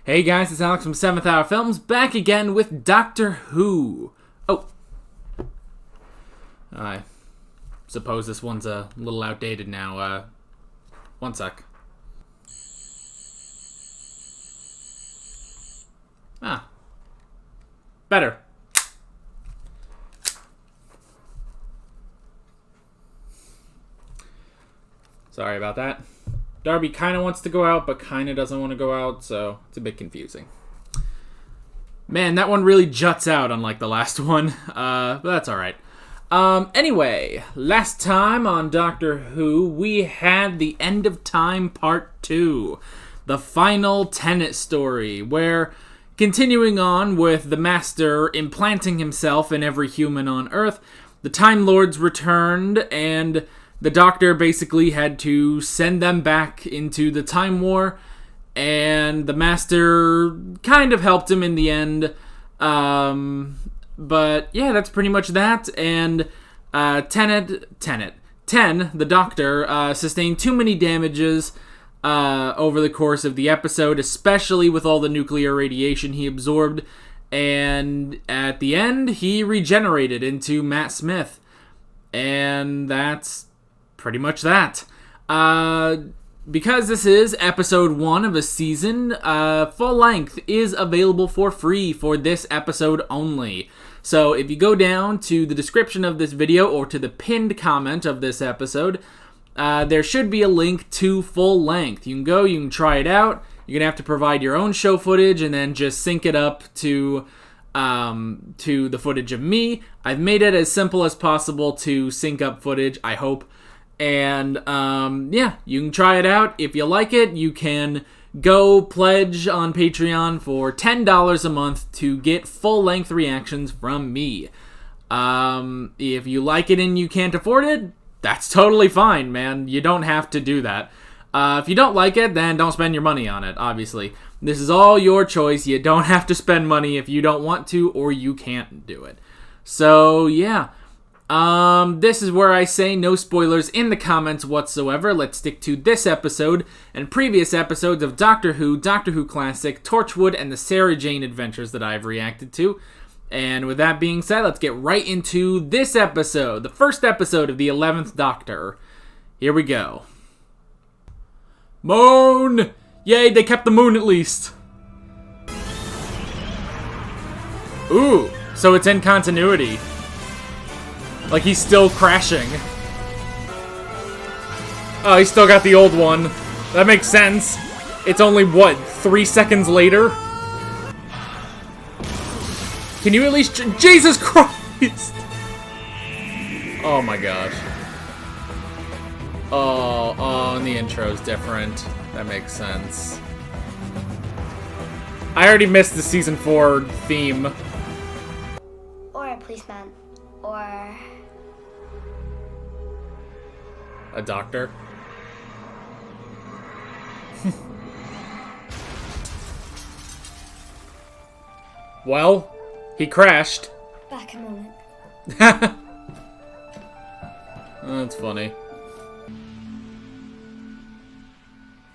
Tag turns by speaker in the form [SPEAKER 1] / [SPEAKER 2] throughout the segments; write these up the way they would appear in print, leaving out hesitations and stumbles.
[SPEAKER 1] Hey guys, it's Alex from 7th Hour Films, back again with Doctor Who. Oh. I suppose this one's a little outdated now. One sec. Ah. Better. Sorry about that. Darby kind of wants to go out, but kind of doesn't want to go out, so it's a bit confusing. Man, that one really juts out unlike the last one, but that's alright. Anyway, last time on Doctor Who, we had the End of Time Part 2, the final Tennant story, where, continuing on with the Master implanting himself in every human on Earth, the Time Lords returned, and the Doctor basically had to send them back into the Time War, and the Master kind of helped him in the end. But yeah, that's pretty much that. And Ten, the Doctor, sustained too many damages over the course of the episode, especially with all the nuclear radiation he absorbed. And at the end, he regenerated into Matt Smith. And that's pretty much that. Because this is episode 1 of a season, full length is available for free for this episode only. So if you go down to the description of this video or to the pinned comment of this episode, there should be a link to full length. You can go, you can try it out. You're going to have to provide your own show footage and then just sync it up to the footage of me. I've made it as simple as possible to sync up footage, I hope. And, yeah, you can try it out. If you like it, you can go pledge on Patreon for $10 a month to get full-length reactions from me. If you like it and you can't afford it, that's totally fine, man. You don't have to do that. If you don't like it, then don't spend your money on it, obviously. This is all your choice. You don't have to spend money if you don't want to or you can't do it. So, yeah. This is where I say no spoilers in the comments whatsoever. Let's stick to this episode and previous episodes of Doctor Who Classic, Torchwood, and the Sarah Jane Adventures that I've reacted to. And with that being said, let's get right into this episode, the first episode of the 11th Doctor. Here we go. Moon! Yay, they kept the moon at least. Ooh, so it's in continuity. Like, he's still crashing. Oh, he's still got the old one. That makes sense. It's only, what, 3 seconds later? Can you at least... Jesus Christ! Oh my gosh. Oh, and the intro's different. That makes sense. I already missed the Season 4 theme.
[SPEAKER 2] Or a policeman. Or...
[SPEAKER 1] a doctor? Well, he crashed.
[SPEAKER 2] Back a moment.
[SPEAKER 1] That's funny.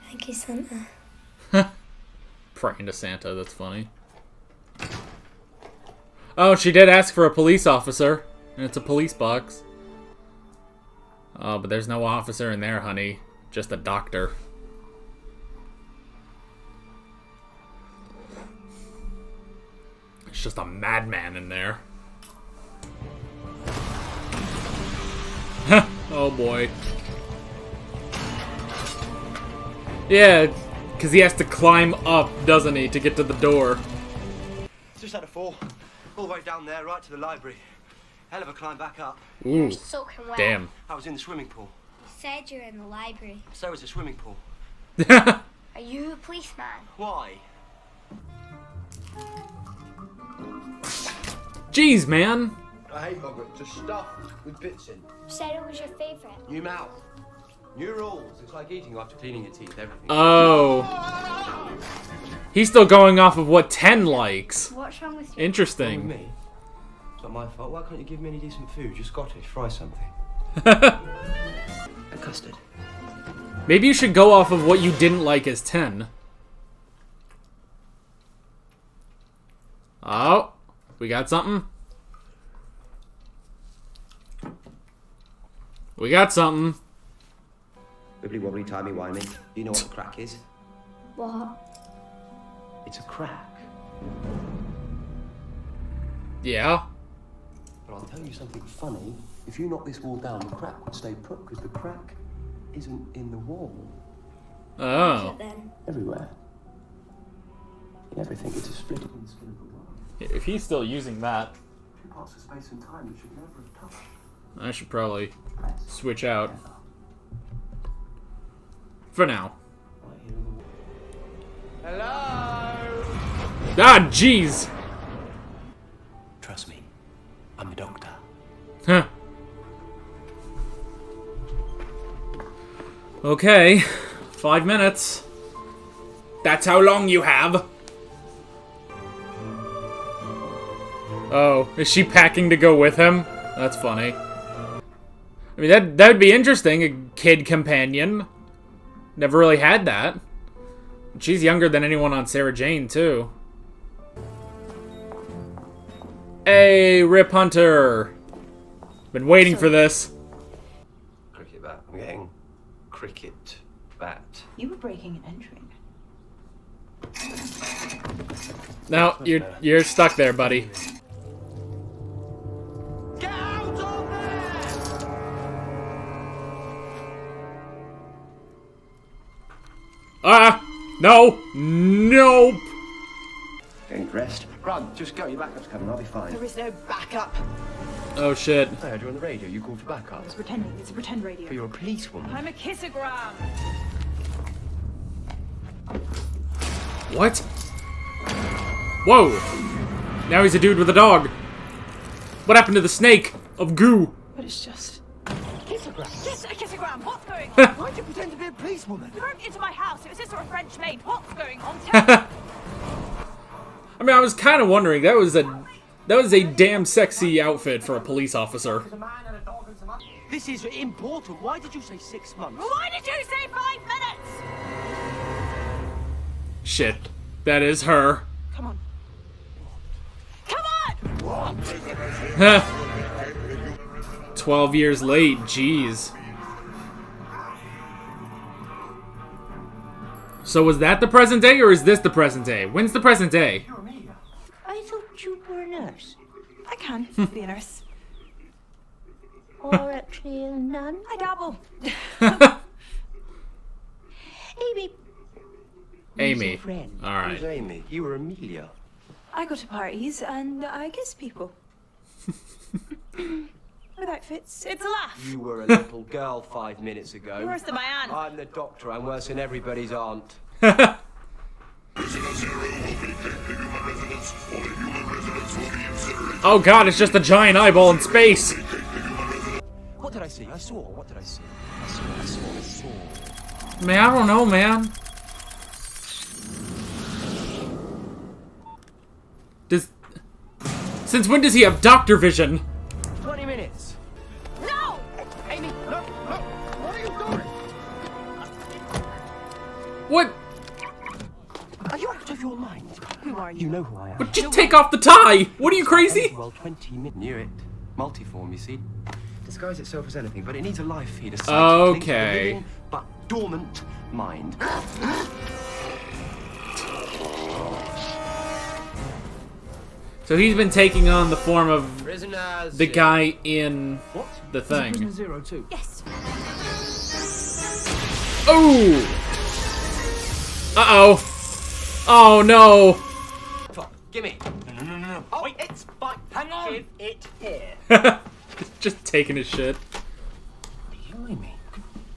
[SPEAKER 2] Thank you, Santa.
[SPEAKER 1] Praying to Santa, that's funny. Oh, she did ask for a police officer. And it's a police box. Oh, but there's no officer in there, honey. Just a doctor. It's just a madman in there. Oh boy. Yeah, because he has to climb up, doesn't he, to get to the door.
[SPEAKER 3] Just had a fall. All the way down there, right to the library. Hell of a climb back up.
[SPEAKER 1] Ooh,
[SPEAKER 2] You're soaking wet.
[SPEAKER 1] damn.
[SPEAKER 3] I was in the swimming pool.
[SPEAKER 2] You said you're in the library.
[SPEAKER 3] So was the swimming pool.
[SPEAKER 2] Are you a policeman?
[SPEAKER 3] Why?
[SPEAKER 1] Jeez, man.
[SPEAKER 3] I hate yogurt. Just stuff with bits in.
[SPEAKER 2] You said it was your favorite.
[SPEAKER 3] New mouth. New rules. It's like eating after cleaning your teeth. Everything.
[SPEAKER 1] Oh. He's still going off of what 10 likes.
[SPEAKER 2] What's wrong with you?
[SPEAKER 3] With
[SPEAKER 1] Interesting.
[SPEAKER 3] me? It's not my fault. Why can't you give me any decent food? You're Scottish. Fry something. A custard.
[SPEAKER 1] Maybe you should go off of what you didn't like as 10. Oh, we got something. We got something.
[SPEAKER 3] Wibbly wobbly, timey wimey. You know what the crack is?
[SPEAKER 2] What?
[SPEAKER 3] It's a crack.
[SPEAKER 1] Yeah.
[SPEAKER 3] But I'll tell you something funny. If you knock this wall down, the crack would stay put because the crack isn't in the wall.
[SPEAKER 1] Oh.
[SPEAKER 2] Then.
[SPEAKER 3] Everywhere. In everything, it's a split in the skin of the world.
[SPEAKER 1] If he's still using that,
[SPEAKER 3] Two parts of space and time you should never have touched.
[SPEAKER 1] I should probably switch out. For now.
[SPEAKER 3] Right here in the wall. Hello?
[SPEAKER 1] Ah, jeez!
[SPEAKER 3] Trust me, I'm the doctor.
[SPEAKER 1] Huh. Okay. 5 minutes. That's how long you have. Oh, is she packing to go with him? That's funny. I mean, that would be interesting, a kid companion. Never really had that. She's younger than anyone on Sarah Jane, too. Hey, Rip Hunter! Been waiting for this.
[SPEAKER 3] Cricket bat. I'm getting cricket bat.
[SPEAKER 4] You were breaking and entering.
[SPEAKER 1] No, you're stuck there, buddy.
[SPEAKER 3] Get out of there!
[SPEAKER 1] Ah! No! Nope!
[SPEAKER 3] Getting dressed. Run, just go. Your backup's coming. I'll be fine.
[SPEAKER 4] There is no backup.
[SPEAKER 1] Oh shit.
[SPEAKER 3] I heard you on the radio. You called for backup.
[SPEAKER 4] I was pretending. It's a pretend radio.
[SPEAKER 3] But you're a policewoman.
[SPEAKER 4] I'm a kissogram.
[SPEAKER 1] What? Whoa! Now he's a dude with a dog. What happened to the snake of goo?
[SPEAKER 4] But it's just...
[SPEAKER 3] Kissogram.
[SPEAKER 4] Yes, a kissogram. What's going on?
[SPEAKER 3] Why'd you pretend to be a policewoman?
[SPEAKER 4] You broke into my house. It was this or a French maid. What's going on? Tell me.
[SPEAKER 1] I mean, I was kind of wondering. That was a damn sexy outfit for a police officer.
[SPEAKER 3] This is important. Why did you say 6 months?
[SPEAKER 4] Why did you say 5 minutes?
[SPEAKER 1] Shit. That is her.
[SPEAKER 4] Come on. Come on!
[SPEAKER 1] 12 years late. Jeez. So was that the present day, or is this the present day? When's the present day?
[SPEAKER 2] I thought you were a nurse.
[SPEAKER 4] I can be a nurse.
[SPEAKER 2] Or actually a nun.
[SPEAKER 4] I dabble.
[SPEAKER 2] Amy.
[SPEAKER 1] Amy.
[SPEAKER 3] Friend.
[SPEAKER 1] Alright.
[SPEAKER 3] Who's Amy? You were Amelia.
[SPEAKER 4] I go to parties and I kiss people. With outfits. It's a laugh.
[SPEAKER 3] You were a little girl 5 minutes ago.
[SPEAKER 4] You're worse than my aunt.
[SPEAKER 3] I'm the doctor. I'm worse than everybody's aunt.
[SPEAKER 1] Oh god, it's just a giant eyeball in space.
[SPEAKER 3] What did I see? I saw. What did I see? I saw.
[SPEAKER 1] Man, I don't know, man. Since when does he have doctor vision?
[SPEAKER 3] 20 minutes.
[SPEAKER 4] No!
[SPEAKER 3] Amy, no. What are you doing?
[SPEAKER 1] What?
[SPEAKER 3] Are you out of your mind?
[SPEAKER 4] Who are you?
[SPEAKER 3] You know who I am.
[SPEAKER 1] But just take off the tie! What are you, crazy?
[SPEAKER 3] Well, 20 minutes. Knew it. Multiform, you see. Disguise itself as anything, but it needs a live feed. A psychic link to the
[SPEAKER 1] Okay.
[SPEAKER 3] living but dormant mind.
[SPEAKER 1] So he's been taking on the form of
[SPEAKER 3] Prisoners.
[SPEAKER 1] the guy in
[SPEAKER 3] What?
[SPEAKER 1] the thing.
[SPEAKER 3] Zero too.
[SPEAKER 4] Yes.
[SPEAKER 1] Oh! Uh-oh. Oh, no.
[SPEAKER 3] Gimme. No. Oh, wait, it's fine. Hang on. Give it here.
[SPEAKER 1] Just taking his shit.
[SPEAKER 3] Blimey.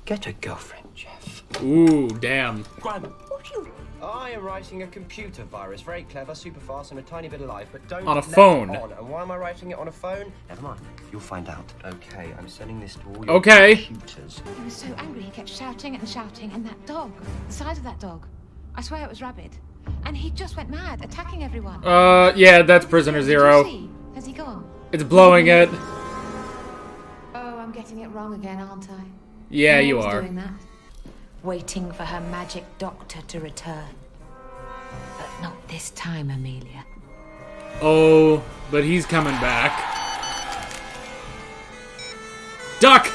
[SPEAKER 3] Get a girlfriend, Jeff.
[SPEAKER 1] Ooh, damn.
[SPEAKER 3] Grandma. What are you... I am writing a computer virus. Very clever, super fast, and a tiny bit of life, but don't
[SPEAKER 1] On a
[SPEAKER 3] let it
[SPEAKER 1] phone.
[SPEAKER 3] on. And why am I writing it on a phone? Never mind. You'll find out. Okay, I'm sending this to all your
[SPEAKER 1] Okay.
[SPEAKER 3] computers.
[SPEAKER 5] He was so angry he kept shouting and shouting, and that dog, the size of that dog, I swear it was rabid. And he just went mad, attacking everyone.
[SPEAKER 1] Yeah, that's Prisoner
[SPEAKER 5] Did you
[SPEAKER 1] Zero.
[SPEAKER 5] see? Has he gone?
[SPEAKER 1] It's blowing it.
[SPEAKER 5] Oh, I'm getting it wrong again, aren't I?
[SPEAKER 1] Yeah,
[SPEAKER 5] I'm
[SPEAKER 1] you
[SPEAKER 5] always
[SPEAKER 1] are.
[SPEAKER 5] doing that. Waiting for her magic doctor to return. But not this time, Amelia.
[SPEAKER 1] Oh, but he's coming back. Duck!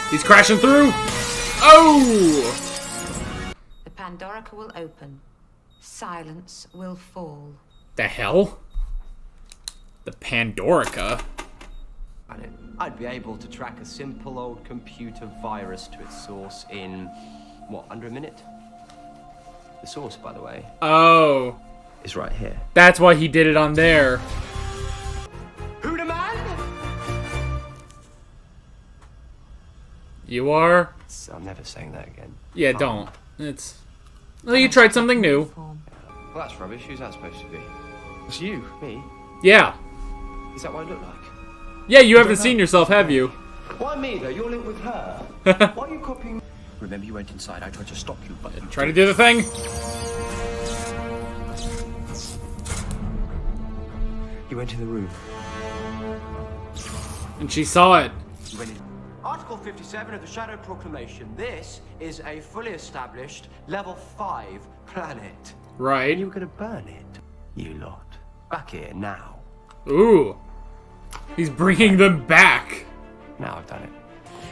[SPEAKER 1] He's crashing through! Oh!
[SPEAKER 5] The Pandorica will open. Silence will fall.
[SPEAKER 1] The hell? The Pandorica?
[SPEAKER 3] I'd be able to track a simple old computer virus to its source in, what, under a minute? The source, by the way,
[SPEAKER 1] Oh.
[SPEAKER 3] is right here.
[SPEAKER 1] That's why he did it on there.
[SPEAKER 3] Who the man?
[SPEAKER 1] You are?
[SPEAKER 3] I'm never saying that again.
[SPEAKER 1] Yeah, don't. It's... Well, you tried something new.
[SPEAKER 5] Form.
[SPEAKER 3] Well, that's rubbish. Who's that supposed to be? It's you. Me?
[SPEAKER 1] Yeah.
[SPEAKER 3] Is that what I look like?
[SPEAKER 1] Yeah, you haven't seen yourself, have you?
[SPEAKER 3] Why me, though? You're linked with her. Why are you copying... Remember you went inside. I tried to stop you, but...
[SPEAKER 1] Try to do the thing.
[SPEAKER 3] You went in the room.
[SPEAKER 1] And she saw it.
[SPEAKER 3] You went in... Article 57 of the Shadow Proclamation. This is a fully established level 5 planet.
[SPEAKER 1] Right.
[SPEAKER 3] And you were going to burn it. You lot. Back here, now.
[SPEAKER 1] Ooh. He's bringing them back.
[SPEAKER 3] Now I've done it.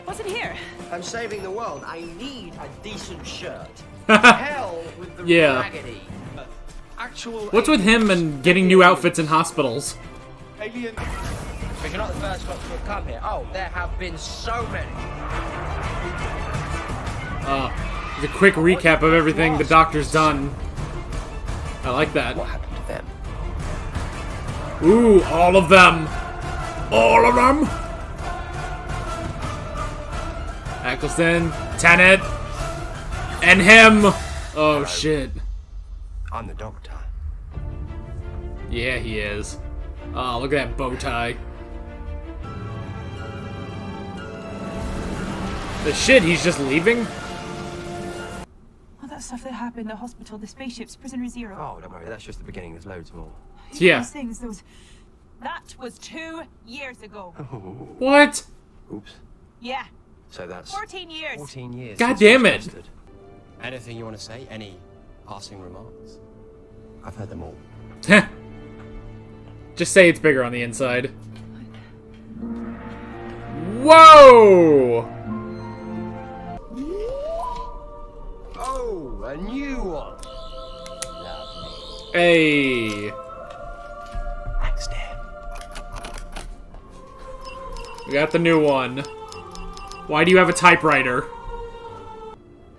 [SPEAKER 4] What's in here?
[SPEAKER 3] I'm saving the world. I need a decent shirt. Hell with the
[SPEAKER 1] Yeah.
[SPEAKER 3] raggedy. Actual
[SPEAKER 1] What's with him and getting new outfits in hospitals?
[SPEAKER 3] alien? But you're not the first lot to have come here. Oh, there have been so many.
[SPEAKER 1] There's a quick recap of everything the doctor's done. I like that.
[SPEAKER 3] What happened to them?
[SPEAKER 1] Ooh, all of them. All of them. Eccleston, Tennant, and him. Oh, shit.
[SPEAKER 3] I'm the doctor.
[SPEAKER 1] Yeah, he is. Oh, look at that bow tie. The shit, he's just leaving?
[SPEAKER 4] All that stuff that happened, the hospital, the spaceships, Prisoner Zero.
[SPEAKER 3] Oh, don't worry. That's just the beginning. There's loads more.
[SPEAKER 1] Yeah.
[SPEAKER 4] Those things, those... That was 2 years ago.
[SPEAKER 1] What?
[SPEAKER 3] Oops.
[SPEAKER 4] Yeah,
[SPEAKER 3] So that's
[SPEAKER 4] 14 years.
[SPEAKER 3] 14 years.
[SPEAKER 1] God
[SPEAKER 3] since
[SPEAKER 1] damn
[SPEAKER 3] we
[SPEAKER 1] it.
[SPEAKER 3] trusted. Anything you want to say? Any passing remarks? I've heard them all.
[SPEAKER 1] Just say it's bigger on the inside. Whoa!
[SPEAKER 3] Oh, a new one. Lovely.
[SPEAKER 1] Hey.
[SPEAKER 3] Axe dead.
[SPEAKER 1] We got the new one. Why do you have a typewriter?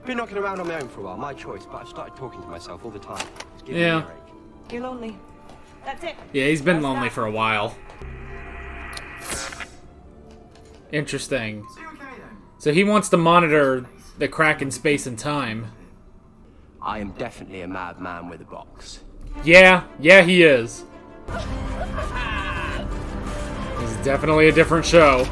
[SPEAKER 3] Been knocking around on my own for a while. My choice, but I've started talking to myself all the time. It's giving
[SPEAKER 1] Yeah.
[SPEAKER 3] me a break.
[SPEAKER 4] You're lonely. That's it.
[SPEAKER 1] Yeah, he's been
[SPEAKER 4] That's
[SPEAKER 1] lonely
[SPEAKER 4] that.
[SPEAKER 1] for a while. Interesting. So he wants to monitor the crack in space and time.
[SPEAKER 3] I am definitely a madman with a box.
[SPEAKER 1] Yeah, he is. This is definitely a different show.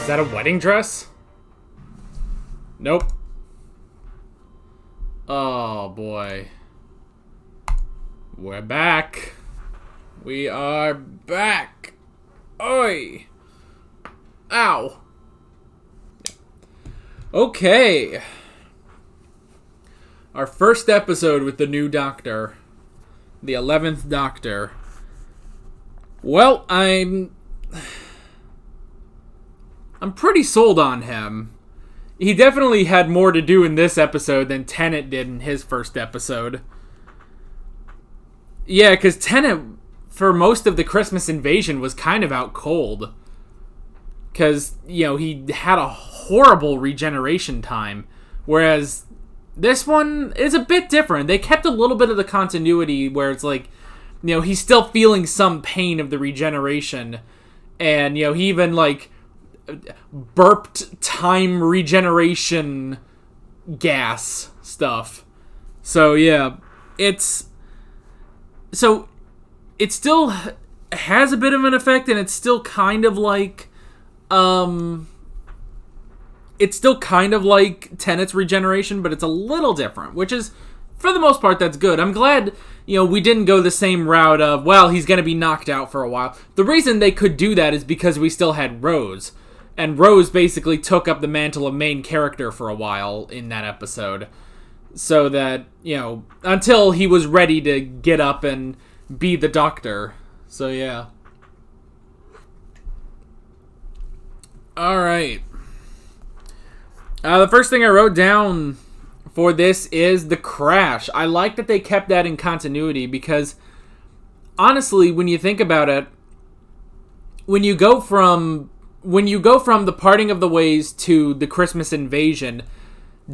[SPEAKER 1] Is that a wedding dress? Nope. Oh boy. We're back. We are back. Oi. Ow. Okay. Our first episode with the new Doctor. The 11th Doctor. Well, I'm pretty sold on him. He definitely had more to do in this episode than Tennant did in his first episode. Yeah, because Tennant, for most of the Christmas invasion, was kind of out cold. Because, you know, he had a horrible regeneration time. Whereas this one is a bit different. They kept a little bit of the continuity where it's like, you know, he's still feeling some pain of the regeneration. And, you know, he even, like, burped time regeneration gas stuff. So, yeah, it still has a bit of an effect, and it's still kind of like, Tennant's regeneration, but it's a little different, which is, for the most part, that's good. I'm glad, you know, we didn't go the same route of, well, he's going to be knocked out for a while. The reason they could do that is because we still had Rose. And Rose basically took up the mantle of main character for a while in that episode. So that, until he was ready to get up and be the Doctor. So, yeah. Alright. The first thing I wrote down for this is the crash. I like that they kept that in continuity because, honestly, when you think about it, when you go from the parting of the ways to the Christmas invasion,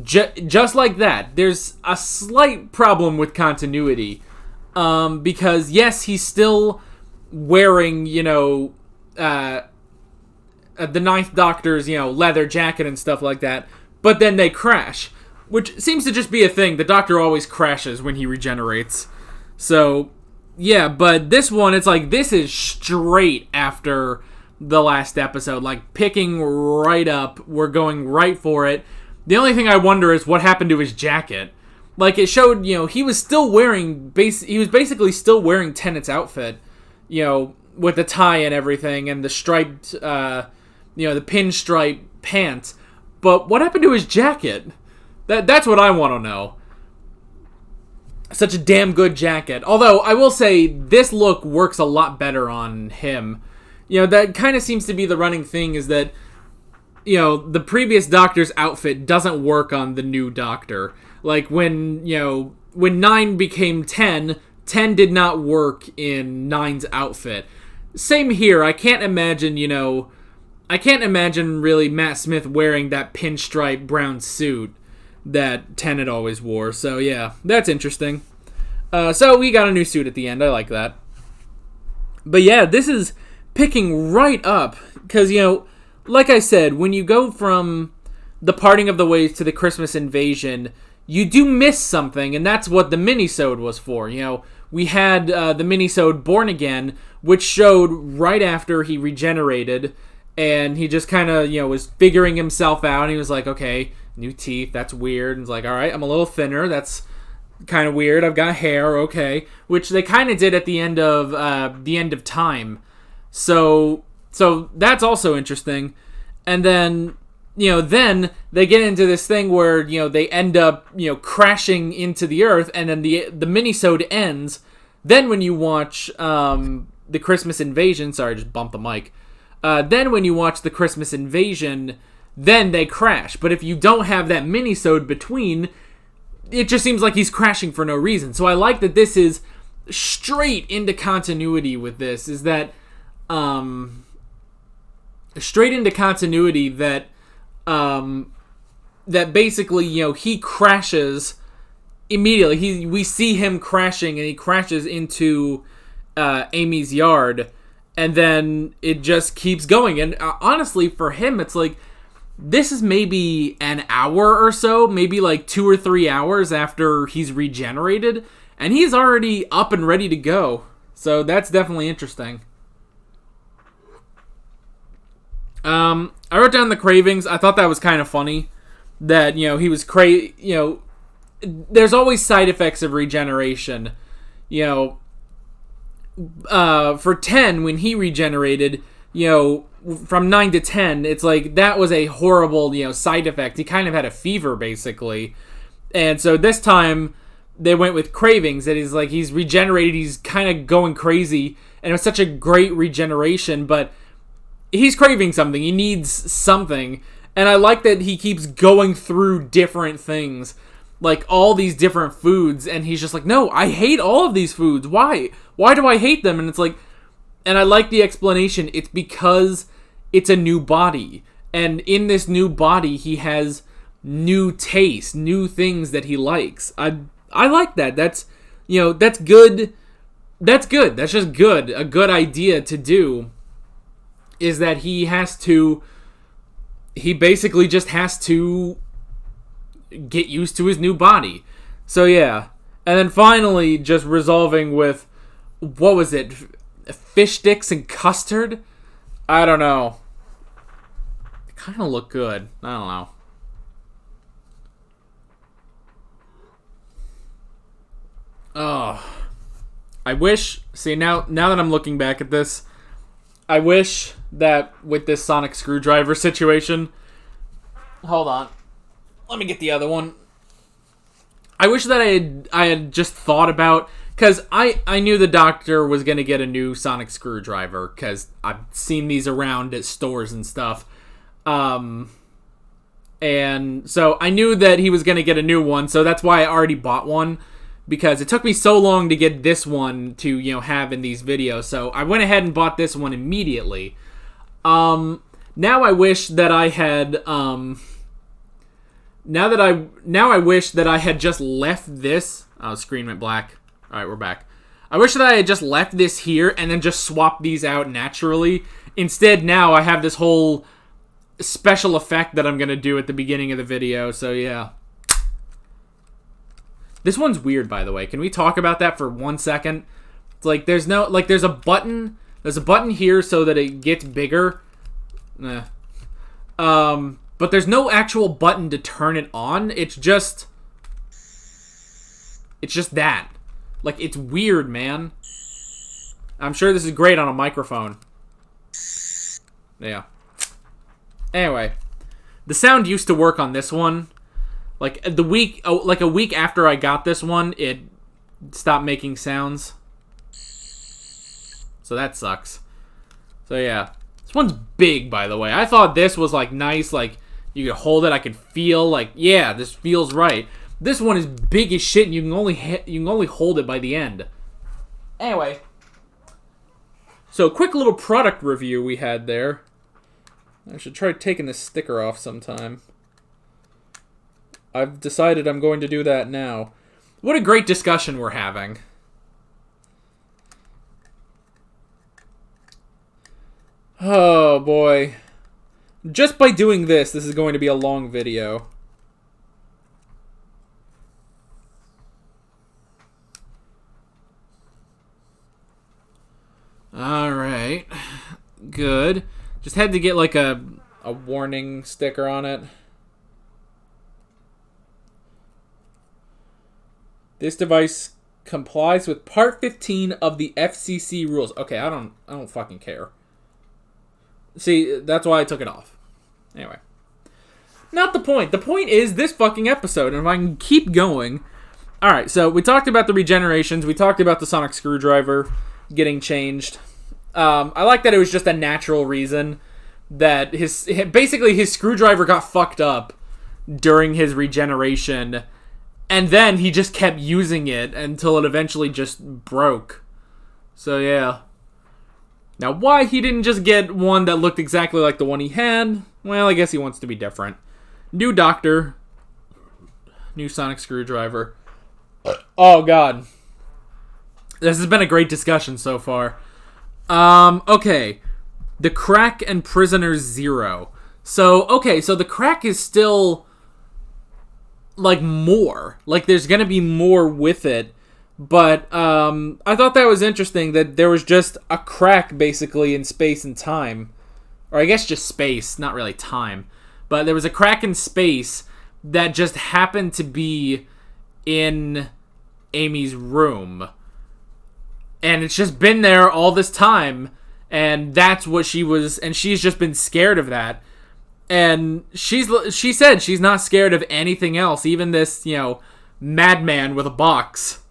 [SPEAKER 1] just like that, there's a slight problem with continuity. Because, yes, he's still wearing, the Ninth Doctor's, leather jacket and stuff like that, but then they crash, which seems to just be a thing. The Doctor always crashes when he regenerates. So, yeah, but this one, it's like, this is straight after the last episode, like, picking right up, we're going right for it. The only thing I wonder is what happened to his jacket. Like, it showed, he was still wearing, he was basically still wearing Tennant's outfit, with the tie and everything, and the striped, the pinstripe pants. But what happened to his jacket? That's what I want to know. Such a damn good jacket. Although, I will say, this look works a lot better on him. That kind of seems to be the running thing, is that, the previous Doctor's outfit doesn't work on the new Doctor. Like, when 9 became 10, 10 did not work in 9's outfit. Same here. I can't imagine really Matt Smith wearing that pinstripe brown suit that Tennant always wore. So, yeah, that's interesting. So, we got a new suit at the end. I like that. But, yeah, this is picking right up. Because, like I said, when you go from the parting of the ways to the Christmas invasion, you do miss something, and that's what the minisode was for. We had the minisode Born Again, which showed right after he regenerated, and he just kind of, was figuring himself out, and he was like, okay, new teeth, that's weird. And it's like, all right, I'm a little thinner, that's kind of weird, I've got hair, okay. Which they kind of did at the end of Time. So that's also interesting. And then, then they get into this thing where, they end up, crashing into the Earth, and then the minisode ends. Then when you watch the Christmas Invasion, sorry, I just bumped the mic. Then when you watch the Christmas Invasion, then they crash. But if you don't have that minisode between, it just seems like he's crashing for no reason. So I like that this is straight into continuity with this, is that, straight into continuity that basically, he crashes immediately. We see him crashing, and he crashes into Amy's yard, and then it just keeps going. And honestly, for him, it's like, this is maybe an hour or so, maybe like 2 or 3 hours after he's regenerated, and he's already up and ready to go. So that's definitely interesting. I wrote down the cravings. I thought that was kind of funny. That, he was there's always side effects of regeneration. For 10, when he regenerated, from 9 to 10, it's like, that was a horrible, side effect. He kind of had a fever, basically. And so this time, they went with cravings. That is like, he's regenerated, he's kind of going crazy, and it was such a great regeneration, but he's craving something. He needs something. And I like that he keeps going through different things, like all these different foods, and he's just like, no, I hate all of these foods. Why? Why do I hate them? And it's like, and I like the explanation. It's because it's a new body. And in this new body, he has new tastes, new things that he likes. I like that. That's, that's good. That's good. That's just good. A good idea to do is that he basically just has to get used to his new body. So yeah. And then finally just resolving with, what was it? Fish sticks and custard? I don't know. It kind of looked good. I don't know. Oh. I wish, see, now that I'm looking back at this, I wish that with this sonic screwdriver situation... Hold on. Let me get the other one. I wish that I had just thought about... Because I knew the doctor was going to get a new sonic screwdriver. Because I've seen these around at stores and stuff. And so I knew that he was going to get a new one. So that's why I already bought one. Because it took me so long to get this one to, have in these videos. So I went ahead and bought this one immediately. Now I wish that I had... Now I wish that I had just left this... Oh, screen went black. Alright, we're back. I wish that I had just left this here and then just swapped these out naturally. Instead, now I have this whole special effect that I'm going to do at the beginning of the video, so yeah. This one's weird, by the way. Can we talk about that for 1 second? It's like, there's a button. There's a button here so that it gets bigger. But there's no actual button to turn it on. It's just that. Like, it's weird, man. I'm sure this is great on a microphone. Yeah. Anyway, the sound used to work on this one. Like a week after I got this one, it stopped making sounds. So that sucks. So yeah. This one's big, by the way. I thought this was like nice, like you could hold it, I could feel like, yeah, this feels right. This one is big as shit, and you can only hold it by the end. Anyway, so quick little product review we had there. I should try taking this sticker off sometime. I've decided I'm going to do that now. What a great discussion we're having. Oh boy. Just by doing this is going to be a long video. Alright. Good. Just had to get like a warning sticker on it. This device complies with Part 15 of the FCC rules. Okay, I don't fucking care. See, that's why I took it off. Anyway. Not the point. The point is this fucking episode, and if I can keep going... Alright, so we talked about the regenerations. We talked about the sonic screwdriver getting changed. I like that it was just a natural reason that basically his screwdriver got fucked up during his regeneration, and then he just kept using it until it eventually just broke. So yeah. Now why he didn't just get one that looked exactly like the one he had, well, I guess he wants to be different. New doctor. New sonic screwdriver. Oh god. This has been a great discussion so far. Okay. The Crack and Prisoner Zero. So, okay, so the Crack is still, like, more. Like, there's gonna be more with it. But, I thought that was interesting that there was just a crack, basically, in space and time. Or I guess just space, not really time. But there was a crack in space that just happened to be in Amy's room. And it's just been there all this time. And that's what she was... And she's just been scared of that. And she said she's not scared of anything else. Even this, madman with a box.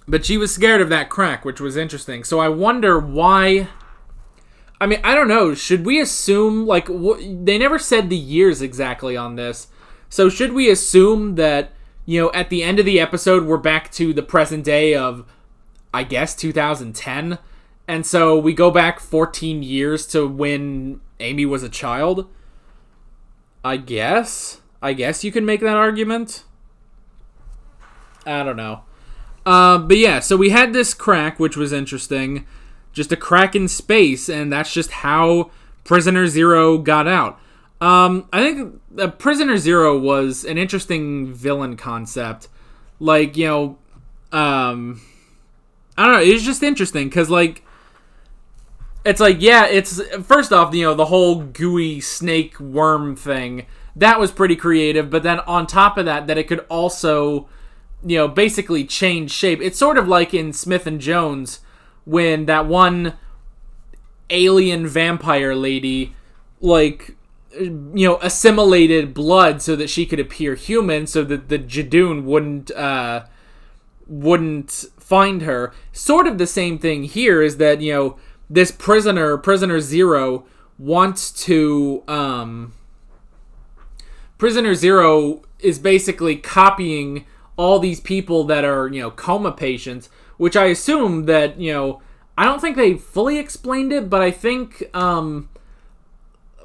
[SPEAKER 1] But she was scared of that crack, which was interesting. So I wonder why... I mean, I don't know. Should we assume... they never said the years exactly on this. So should we assume that... at the end of the episode, we're back to the present day of, I guess, 2010. And so we go back 14 years to when Amy was a child. I guess you can make that argument. I don't know. But yeah, so we had this crack, which was interesting. Just a crack in space, and that's just how Prisoner Zero got out. I think Prisoner Zero was an interesting villain concept. I don't know, it's just interesting, because, it's, first off, the whole gooey snake worm thing, that was pretty creative, but then on top of that it could also, basically change shape. It's sort of like in Smith & Jones, when that one alien vampire lady, like, assimilated blood so that she could appear human, so that the Jadoon wouldn't find her. Sort of the same thing here is that, this prisoner Zero wants to, Prisoner Zero is basically copying all these people that are, coma patients, which I assume that, I don't think they fully explained it, but I think, well,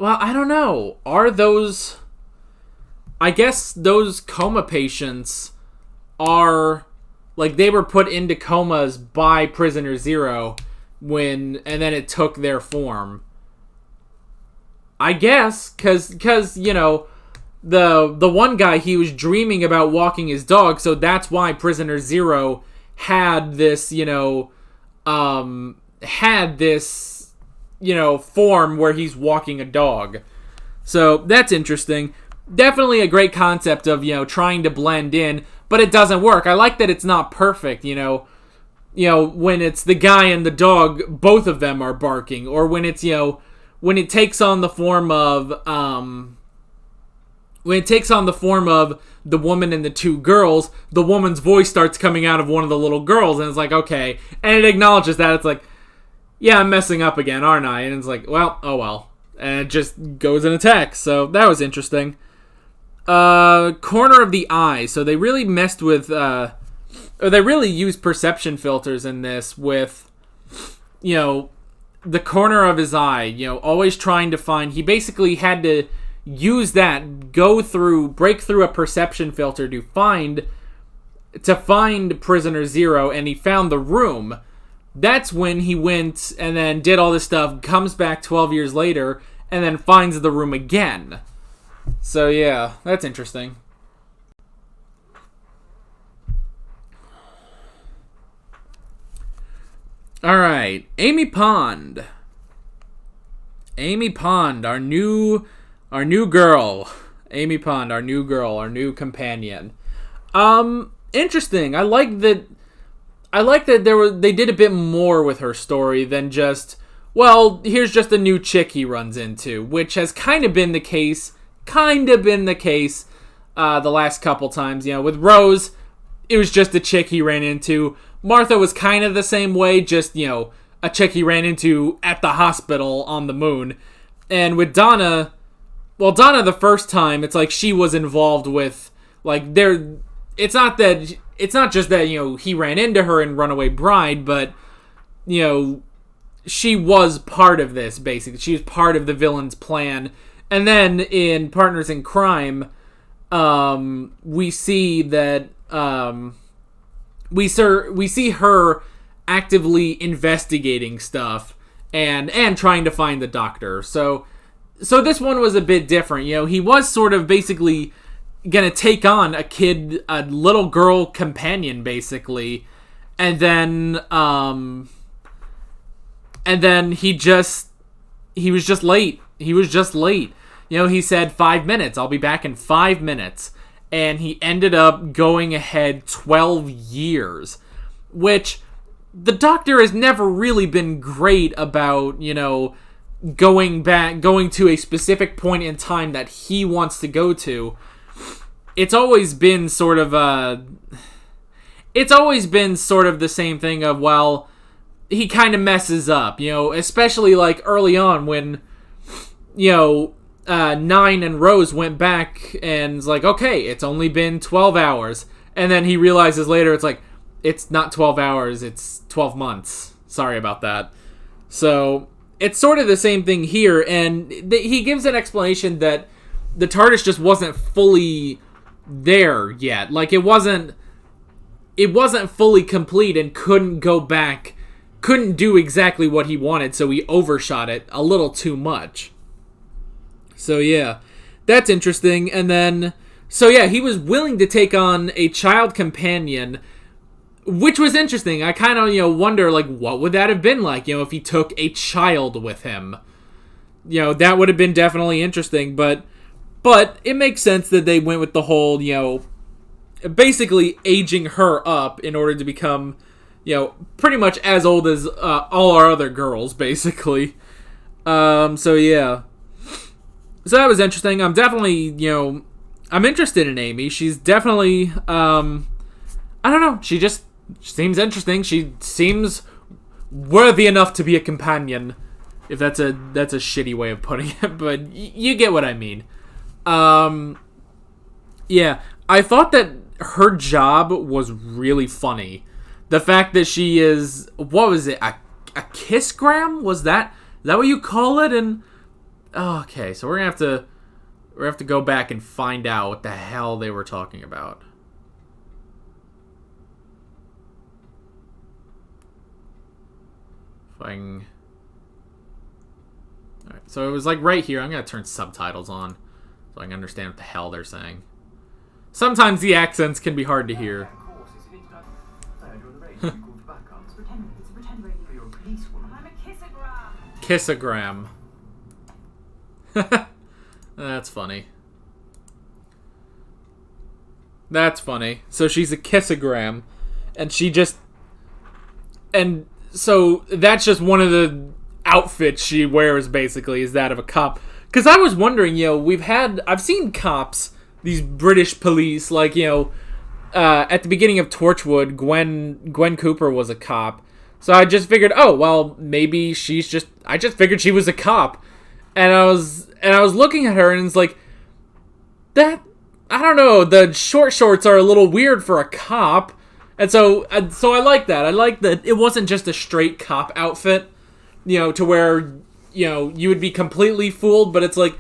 [SPEAKER 1] I don't know. Are those... I guess those coma patients are... Like, they were put into comas by Prisoner Zero and then it took their form. I guess, because the one guy, he was dreaming about walking his dog, so that's why Prisoner Zero had this, form where he's walking a dog. So that's interesting. Definitely a great concept of, trying to blend in, but it doesn't work. I like that it's not perfect, when it's the guy and the dog, both of them are barking, or when it's, when it takes on the form of, the woman and the two girls, the woman's voice starts coming out of one of the little girls, and it's like, okay. And it acknowledges that. It's like, yeah, I'm messing up again, aren't I? And it's like, well, oh well. And it just goes and attacks. So that was interesting. Corner of the eye. So they really messed with, or they really used perception filters in this with, the corner of his eye, always trying to find, he basically had to use that, break through a perception filter to find Prisoner Zero, and he found the room. That's when he went and then did all this stuff, comes back 12 years later, and then finds the room again. So yeah, that's interesting. Alright, Amy Pond. Amy Pond, our new girl. Amy Pond, our new girl, our new companion. Interesting. I like that they did a bit more with her story than just, well, here's just a new chick he runs into, which has kind of been the case the last couple times. With Rose, it was just a chick he ran into. Martha was kind of the same way, just, a chick he ran into at the hospital on the moon. And with Donna, the first time, it's like she was involved with, like, it's not just that, he ran into her in Runaway Bride, but, she was part of this, basically. She was part of the villain's plan. And then in Partners in Crime, we see that, we see her actively investigating stuff and trying to find the doctor. So this one was a bit different. He was sort of basically gonna take on a little girl companion, basically, and then he was just late. He said 5 minutes. I'll be back in 5 minutes. And he ended up going ahead 12 years, which the doctor has never really been great about, going to a specific point in time that he wants to go to. It's always been sort of the same thing of, well, he kind of messes up, especially like early on when, 9 and Rose went back and was like, okay, it's only been 12 hours. And then he realizes later, it's like, it's not 12 hours, it's 12 months. Sorry about that. So it's sort of the same thing here. And he gives an explanation that the TARDIS just wasn't fully there yet. Like, it wasn't fully complete and couldn't go back, couldn't do exactly what he wanted. So he overshot it a little too much. So yeah, that's interesting. And then, so yeah, he was willing to take on a child companion, which was interesting. I kind of, wonder, like, what would that have been like, if he took a child with him? That would have been definitely interesting, but it makes sense that they went with the whole, basically aging her up in order to become, pretty much as old as all our other girls, basically. So yeah. So that was interesting. I'm definitely, I'm interested in Amy. She's definitely, I don't know. She just seems interesting. She seems worthy enough to be a companion. If that's a shitty way of putting it, but you get what I mean. Yeah, I thought that her job was really funny. The fact that she is, what was it, a kissgram? Is that what you call it? And okay, so we're gonna have to go back and find out what the hell they were talking about. If I can... Alright, so it was like right here. I'm gonna turn subtitles on so I can understand what the hell they're saying. Sometimes the accents can be hard to hear. Kissogram. That's funny. That's funny. So she's a kissogram, and she just... And so that's just one of the outfits she wears, basically, is that of a cop. Because I was wondering, I've seen cops, these British police, like, at the beginning of Torchwood, Gwen Cooper was a cop. So I just figured, oh, well, maybe I just figured she was a cop. And I was looking at her, and it's like, I don't know, the short shorts are a little weird for a cop. And so I like that. I like that it wasn't just a straight cop outfit, to where, you would be completely fooled, but it's like,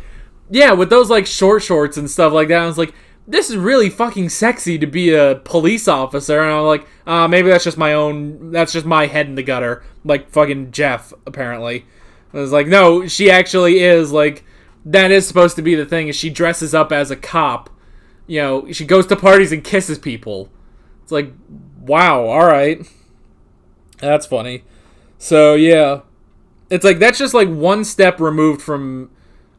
[SPEAKER 1] yeah, with those, like, short shorts and stuff like that, I was like, this is really fucking sexy to be a police officer, and I'm like, maybe that's just my head in the gutter, like fucking Jeff, apparently. I was like, no, she actually is, like, that is supposed to be the thing, is she dresses up as a cop, she goes to parties and kisses people. It's like, wow, alright. That's funny. So, yeah. It's like, that's just like one step removed from...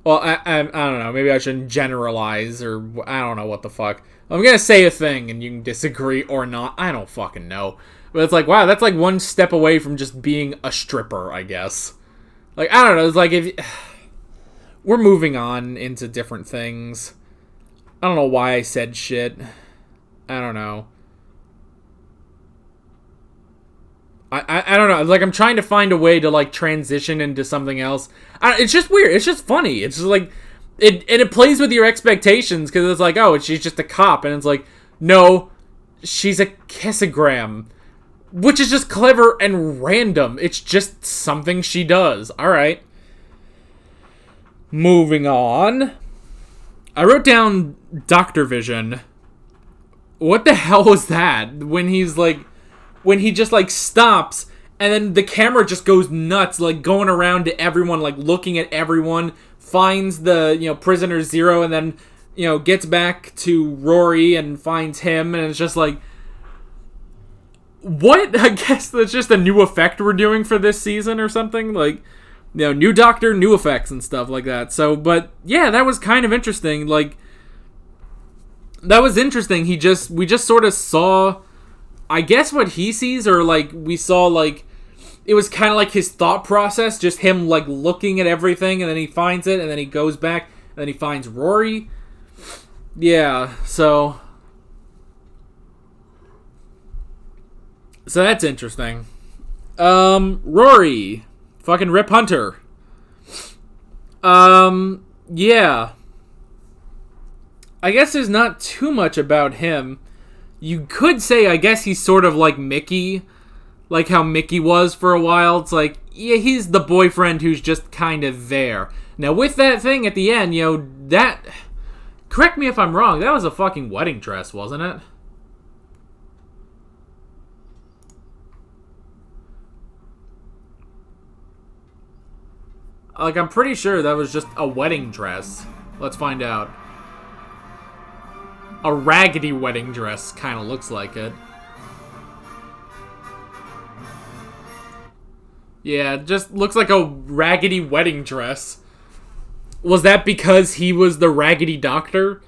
[SPEAKER 1] Well, I don't know. Maybe I shouldn't generalize, or I don't know what the fuck. I'm gonna say a thing, and you can disagree or not. I don't fucking know. But it's like, wow, that's like one step away from just being a stripper, I guess. Like, I don't know. It's like, we're moving on into different things. I don't know why I said shit. I don't know. I don't know. Like, I'm trying to find a way to, like, transition into something else. It's just weird. It's just funny. It's just, like... It plays with your expectations, because it's like, oh, she's just a cop. And it's like, no, she's a kissogram. Which is just clever and random. It's just something she does. Alright. Moving on. I wrote down Dr. Vision. What the hell was that? When he just, like, stops, and then the camera just goes nuts, like, going around to everyone, like, looking at everyone, finds the, prisoner zero, and then, gets back to Rory and finds him, and it's just like, what? I guess that's just a new effect we're doing for this season or something, like, new doctor, new effects and stuff like that. So, but, yeah, that was kind of interesting, like, that was interesting. We just sort of saw... I guess what he sees, or, like, we saw, like, it was kind of like his thought process, just him, like, looking at everything, and then he finds it, and then he goes back, and then he finds Rory. Yeah, so that's interesting. Rory. Fucking Rip Hunter. Yeah. I guess there's not too much about him. You could say, I guess he's sort of like Mickey. Like how Mickey was for a while. It's like, yeah, he's the boyfriend who's just kind of there. Now, with that thing at the end, that... Correct me if I'm wrong, that was a fucking wedding dress, wasn't it? Like, I'm pretty sure that was just a wedding dress. Let's find out. A raggedy wedding dress kind of looks like it. Yeah, it just looks like a raggedy wedding dress. Was that because he was the raggedy doctor?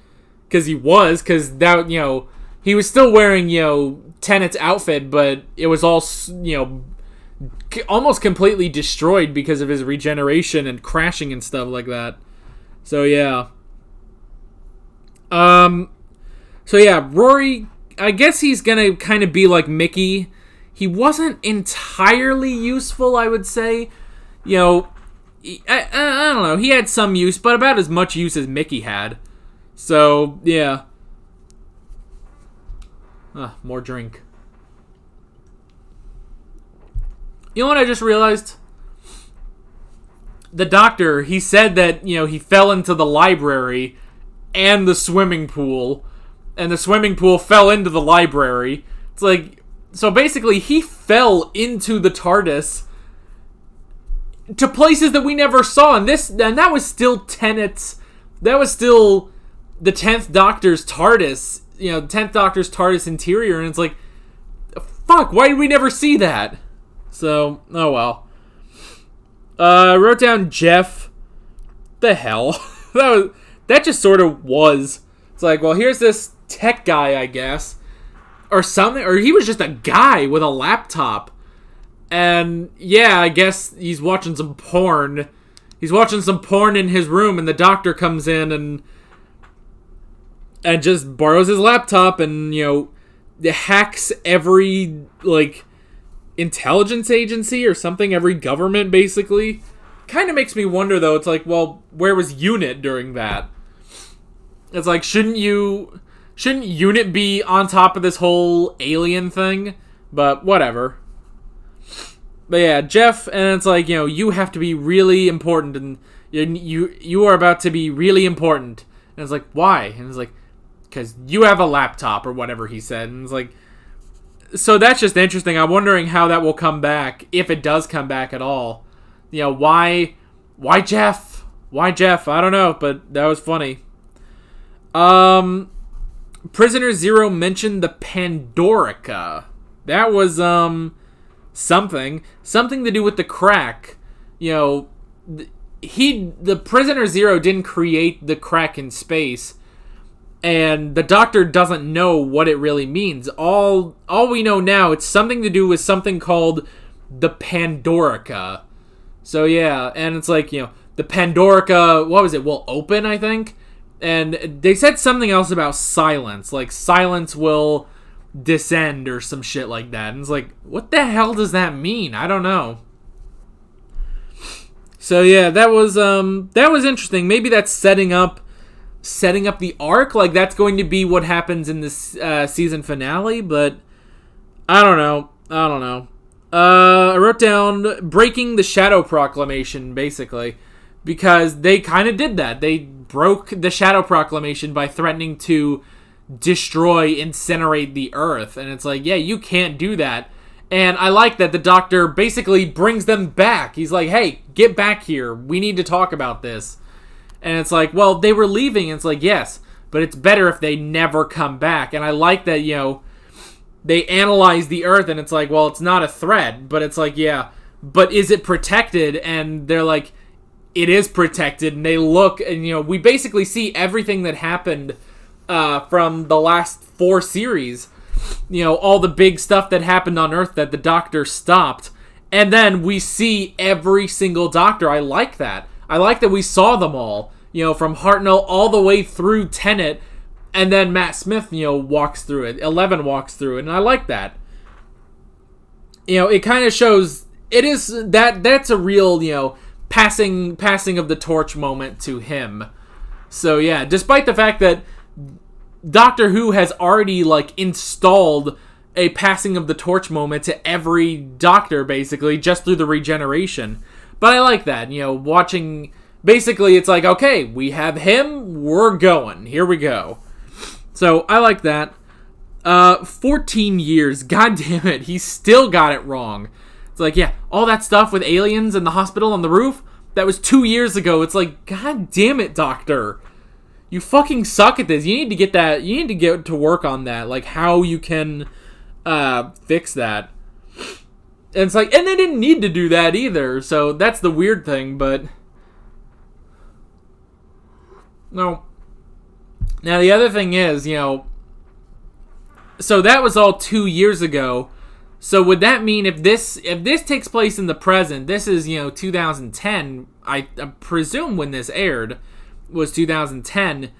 [SPEAKER 1] Because he was, because that, he he was still wearing, Tennant's outfit, but it was all, almost completely destroyed because of his regeneration and crashing and stuff like that. So, yeah. Rory, I guess he's gonna kind of be like Mickey. He wasn't entirely useful, I would say. I don't know. He had some use, but about as much use as Mickey had. So, yeah. More drink. You know what I just realized? The doctor, he said that, he fell into the library and the swimming pool. And the swimming pool fell into the library. It's like, so basically he fell into the TARDIS to places that we never saw. And that was still Tennant's, that was still the 10th Doctor's TARDIS, the 10th Doctor's TARDIS interior. And it's like, fuck, why did we never see that? So, oh well. I wrote down Jeff. The hell? that just sort of was. It's like, well, here's this tech guy, I guess. Or something. Or he was just a guy with a laptop. And, yeah, I guess he's watching some porn. He's watching some porn in his room, and the doctor comes in and just borrows his laptop and, hacks every, intelligence agency or something, every government, basically. Kind of makes me wonder, though. It's like, well, where was UNIT during that? It's like, shouldn't UNIT be on top of this whole alien thing? But whatever. But yeah, Jeff, and it's like, you have to be really important, and you are about to be really important. And it's like, why? And it's like, because you have a laptop, or whatever he said. And it's like, so that's just interesting. I'm wondering how that will come back, if it does come back at all. Why Jeff? Why Jeff? I don't know, but that was funny. Prisoner Zero mentioned the Pandorica. That was, something to do with the crack. The Prisoner Zero didn't create the crack in space. And the doctor doesn't know what it really means. All we know now, it's something to do with something called the Pandorica. So yeah, and it's like, the Pandorica, what was it, will open, I think? And they said something else about silence, like silence will descend or some shit like that. And it's like, what the hell does that mean? I don't know. So yeah, that was interesting. Maybe that's setting up the arc, like that's going to be what happens in this season finale, but I don't know. I wrote down breaking the Shadow Proclamation, basically, because they kind of did that. They broke the Shadow Proclamation by threatening to incinerate the Earth, and it's like, yeah, you can't do that. And I like that the Doctor basically brings them back. He's like, hey, get back here. We need to talk about this. And it's like, well, they were leaving. And it's like, yes, but it's better if they never come back. And I like that, they analyze the Earth, and it's like, well, it's not a threat. But it's like, yeah, but is it protected? And they're like, it is protected. And they look, and, we basically see everything that happened from the last 4 series. All the big stuff that happened on Earth that the Doctor stopped. And then we see every single Doctor. I like that. I like that we saw them all, from Hartnell all the way through Tennant, and then Matt Smith, walks through it. 11 walks through it, and I like that. It kind of shows, it is, that's a real, passing of the torch moment to him. So yeah, despite the fact that Doctor Who has already, installed a passing of the torch moment to every Doctor, basically, just through the regeneration. But I like that, watching, basically it's like, okay, we have him, we're going, here we go. So, I like that. 14 years, god damn it, he still got it wrong. It's like, yeah, all that stuff with aliens in the hospital on the roof, that was 2 years ago. It's like, god damn it, Doctor. You fucking suck at this. You need to get to work on that, how you can, fix that. And it's like, and they didn't need to do that either, so that's the weird thing, but no. Now the other thing is, So that was all 2 years ago. So would that mean if this takes place in the present, this is 2010. I presume when this aired was 2010.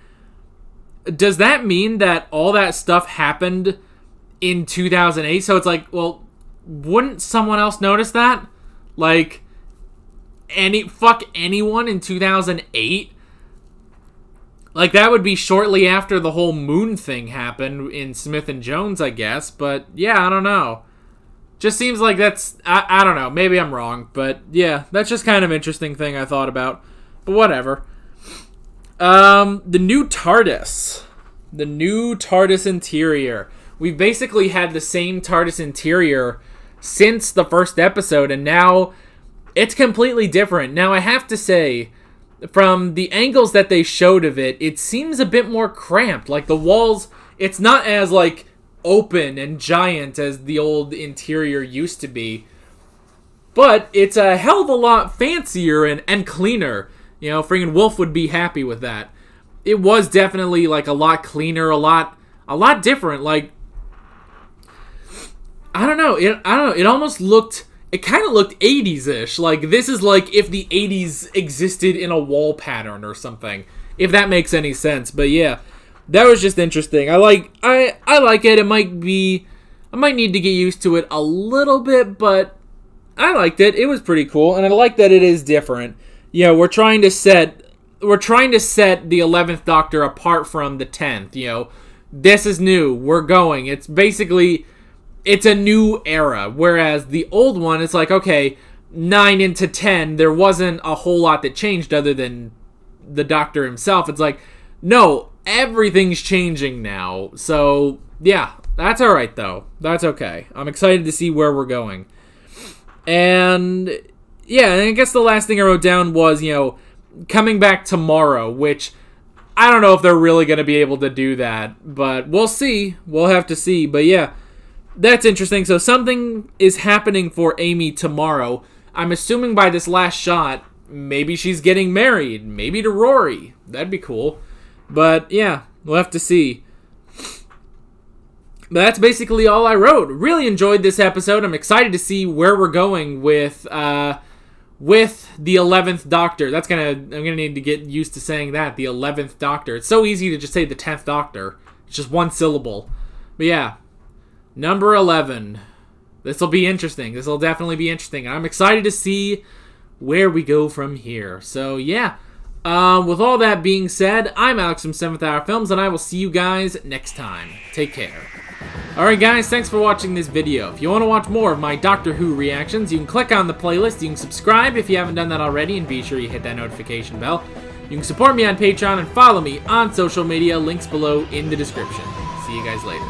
[SPEAKER 1] Does that mean that all that stuff happened in 2008? So it's like, well, wouldn't someone else notice that? Like, anyone in 2008? Like, that would be shortly after the whole moon thing happened in Smith and Jones, I guess. But, yeah, I don't know. Just seems like that's... I don't know. Maybe I'm wrong. But, yeah, that's just kind of an interesting thing I thought about. But whatever. The new TARDIS. The new TARDIS interior. We've basically had the same TARDIS interior since the first episode, and now it's completely different. Now, I have to say, from the angles that they showed of it, it seems a bit more cramped. Like, the walls, it's not as, like, open and giant as the old interior used to be. But it's a hell of a lot fancier and cleaner. Friggin' Wolf would be happy with that. It was definitely, like, a lot cleaner, a lot different. Like, I don't know. It almost looked... It kind of looked 80s-ish. Like, this is like if the 80s existed in a wall pattern or something. If that makes any sense. But yeah, that was just interesting. I like it. It might be... I might need to get used to it a little bit, but I liked it. It was pretty cool, and I like that it is different. We're trying to set the 11th Doctor apart from the 10th. This is new. We're going. It's basically... It's a new era, whereas the old one, it's like, okay, 9 into 10, there wasn't a whole lot that changed other than the Doctor himself. It's like, no, everything's changing now. So, yeah, that's alright, though. That's okay. I'm excited to see where we're going. And, yeah, and I guess the last thing I wrote down was, coming back tomorrow, which I don't know if they're really going to be able to do that, but we'll see. We'll have to see, but yeah. That's interesting. So something is happening for Amy tomorrow. I'm assuming by this last shot, maybe she's getting married. Maybe to Rory. That'd be cool. But yeah, we'll have to see. But that's basically all I wrote. Really enjoyed this episode. I'm excited to see where we're going with the 11th Doctor. I'm gonna need to get used to saying that. The 11th Doctor. It's so easy to just say the 10th Doctor. It's just one syllable. But yeah. Number 11. This will be interesting. This will definitely be interesting. I'm excited to see where we go from here. So, yeah. With all that being said, I'm Alex from 7th Hour Films, and I will see you guys next time. Take care. Alright, guys. Thanks for watching this video. If you want to watch more of my Doctor Who reactions, you can click on the playlist. You can subscribe if you haven't done that already, and be sure you hit that notification bell. You can support me on Patreon and follow me on social media. Links below in the description. See you guys later.